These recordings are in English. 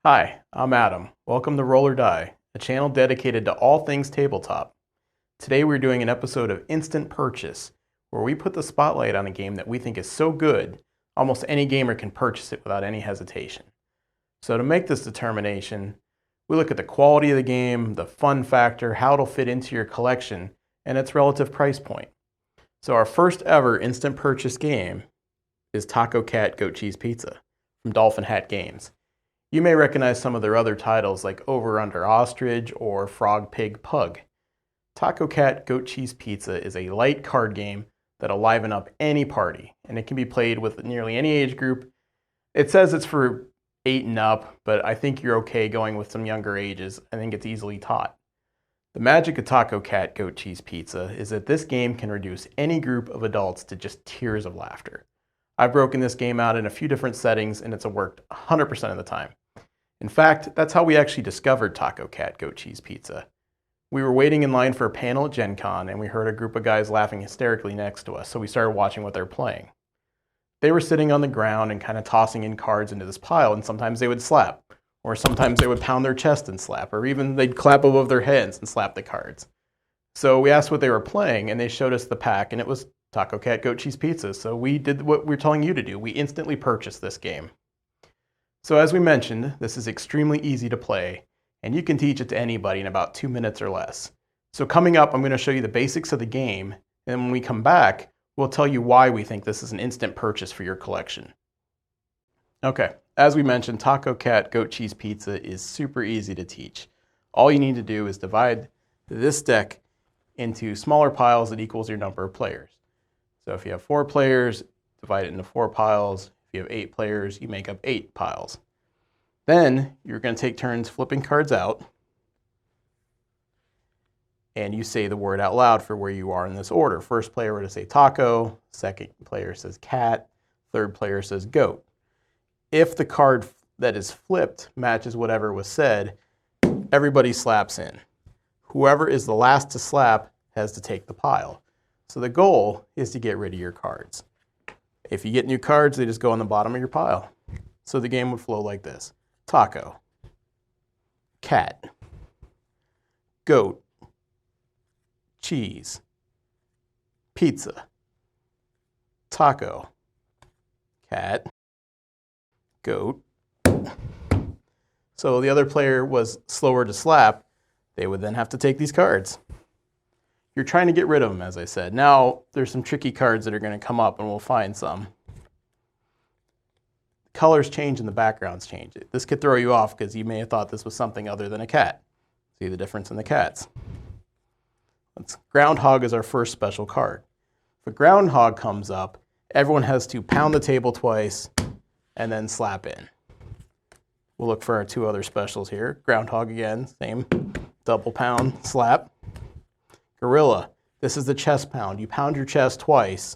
Hi, I'm Adam. Welcome to Roll or Die, a channel dedicated to all things tabletop. Today we're doing an episode of Instant Purchase, where we put the spotlight on a game that we think is so good, almost any gamer can purchase it without any hesitation. So to make this determination, we look at the quality of the game, the fun factor, how it'll fit into your collection, and its relative price point. So our first ever Instant Purchase game is Taco Cat Goat Cheese Pizza from Dolphin Hat Games. You may recognize some of their other titles like Over Under Ostrich or Frog Pig Pug. Taco Cat Goat Cheese Pizza is a light card game that'll liven up any party, and it can be played with nearly any age group. It says it's for 8 and up, but I think you're okay going with some younger ages. I think it's easily taught. The magic of Taco Cat Goat Cheese Pizza is that this game can reduce any group of adults to just tears of laughter. I've broken this game out in a few different settings and it's worked 100% of the time. In fact, that's how we actually discovered Taco Cat Goat Cheese Pizza. We were waiting in line for a panel at Gen Con and we heard a group of guys laughing hysterically next to us, so we started watching what they were playing. They were sitting on the ground and kind of tossing in cards into this pile, and sometimes they would slap, or sometimes they would pound their chest and slap, or even they'd clap above their heads and slap the cards. So we asked what they were playing and they showed us the pack, and it was Taco Cat Goat Cheese Pizza. So we did what we're telling you to do. We instantly purchased this game. So as we mentioned, this is extremely easy to play, and you can teach it to anybody in about 2 minutes or less. So coming up, I'm going to show you the basics of the game, and when we come back, we'll tell you why we think this is an instant purchase for your collection. Okay, as we mentioned, Taco Cat Goat Cheese Pizza is super easy to teach. All you need to do is divide this deck into smaller piles that equals your number of players. So if you have 4 players, divide it into 4 piles. If you have 8 players, you make up 8 piles. Then you're going to take turns flipping cards out, and you say the word out loud for where you are in this order. First player would say taco, second player says cat, third player says goat. If the card that is flipped matches whatever was said, everybody slaps in. Whoever is the last to slap has to take the pile. So the goal is to get rid of your cards. If you get new cards, they just go on the bottom of your pile. So the game would flow like this. Taco, cat, goat, cheese, pizza, taco, cat, goat. So the other player was slower to slap. They would then have to take these cards. You're trying to get rid of them, as I said. Now, there's some tricky cards that are going to come up, and we'll find some. Colors change and the backgrounds change. This could throw you off because you may have thought this was something other than a cat. See the difference in the cats. Groundhog is our first special card. If a groundhog comes up, everyone has to pound the table twice and then slap in. We'll look for our 2 other specials here. Groundhog again, same double pound, slap. Gorilla, this is the chest pound. You pound your chest twice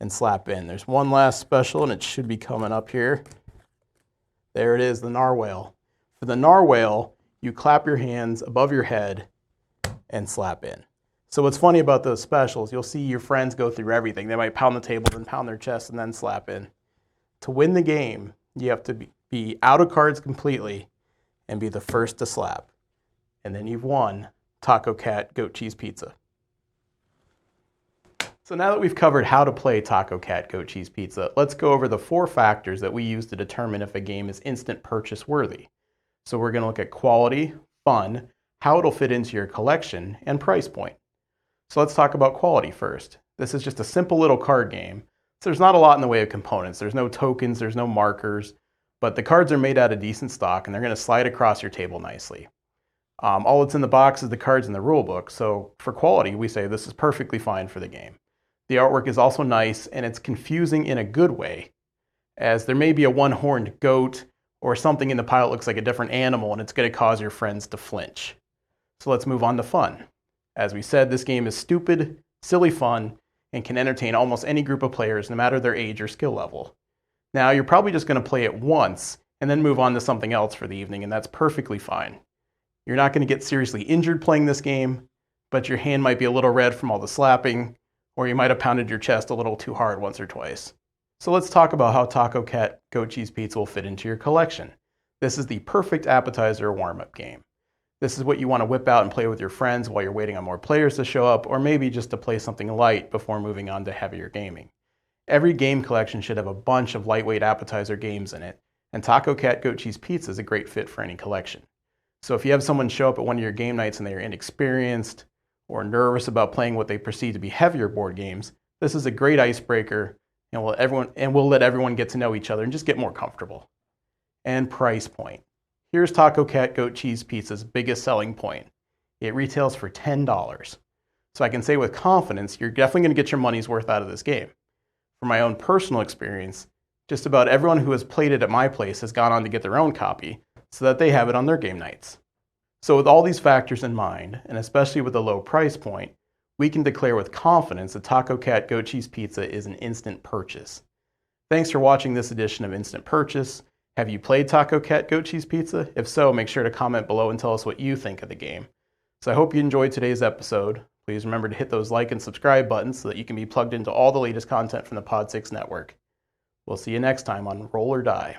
and slap in. There's one last special, and it should be coming up here. There it is, the narwhal. For the narwhal, you clap your hands above your head and slap in. So what's funny about those specials, you'll see your friends go through everything. They might pound the table, then pound their chest, and then slap in. To win the game, you have to be out of cards completely and be the first to slap. And then you've won Taco Cat Goat Cheese Pizza. So now that we've covered how to play Taco Cat Goat Cheese Pizza, let's go over the 4 factors that we use to determine if a game is instant purchase worthy. So we're going to look at quality, fun, how it'll fit into your collection, and price point. So let's talk about quality first. This is just a simple little card game. So there's not a lot in the way of components. There's no tokens, there's no markers, but the cards are made out of decent stock and they're going to slide across your table nicely. All that's in the box is the cards in the rule book. So for quality, we say this is perfectly fine for the game. The artwork is also nice, and it's confusing in a good way, as there may be a one-horned goat or something in the pile that looks like a different animal, and it's going to cause your friends to flinch. So let's move on to fun. As we said, this game is stupid, silly fun, and can entertain almost any group of players, no matter their age or skill level. Now, you're probably just going to play it once, and then move on to something else for the evening, and that's perfectly fine. You're not going to get seriously injured playing this game, but your hand might be a little red from all the slapping, or you might have pounded your chest a little too hard once or twice. So let's talk about how Taco Cat Goat Cheese Pizza will fit into your collection. This is the perfect appetizer warm-up game. This is what you want to whip out and play with your friends while you're waiting on more players to show up, or maybe just to play something light before moving on to heavier gaming. Every game collection should have a bunch of lightweight appetizer games in it, and Taco Cat Goat Cheese Pizza is a great fit for any collection. So if you have someone show up at one of your game nights and they are inexperienced or nervous about playing what they perceive to be heavier board games, this is a great icebreaker, and we'll let everyone get to know each other and just get more comfortable. And price point. Here's Taco Cat Goat Cheese Pizza's biggest selling point. It retails for $10. So I can say with confidence, you're definitely going to get your money's worth out of this game. From my own personal experience, just about everyone who has played it at my place has gone on to get their own copy so that they have it on their game nights. So with all these factors in mind, and especially with the low price point, we can declare with confidence that Taco Cat Goat Cheese Pizza is an instant purchase. Thanks for watching this edition of Instant Purchase. Have you played Taco Cat Goat Cheese Pizza? If so, make sure to comment below and tell us what you think of the game. So I hope you enjoyed today's episode. Please remember to hit those like and subscribe buttons so that you can be plugged into all the latest content from the Pod 6 network. We'll see you next time on Roll or Die.